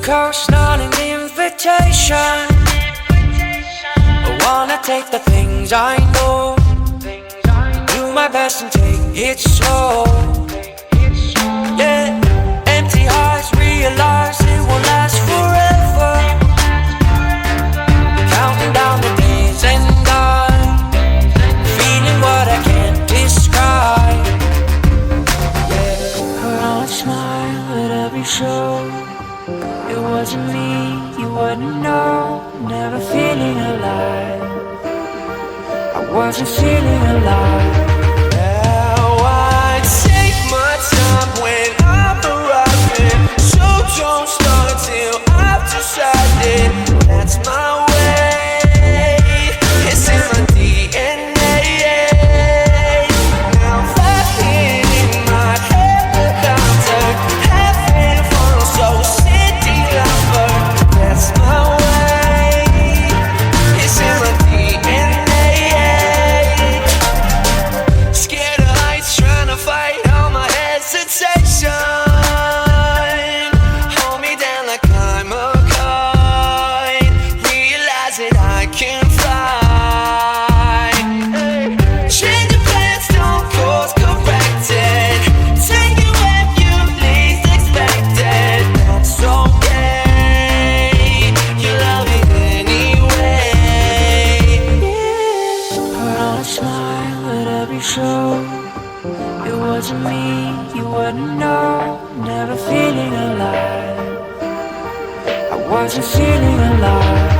coast, not an invitation. I wanna take the things I know, do my best and take it slow. Yeah, empty hearts realize it won't last forever. Counting down the days and I'm feeling what I can't describe. Yeah, put on a smile at every show. It wasn't me, you wouldn't know. Never feeling alive, I wasn't feeling alive. Now I take my time when I'm arriving, so don't start till I've decided that's my way. It's in my DNA. Now flying in my head without turn, having fun, so city lover. That's my way. It's in my DNA. Scared of heights, trying to fight all my hesitation. Hold me down like I'm a kite. Realize that I can fly. Change your plans, don't course corrected. Take you where you least expected. That's okay, you love it anyway. Put on a smile at every show. It wasn't me, you wouldn't know. Never feeling alive, I wasn't feeling alive.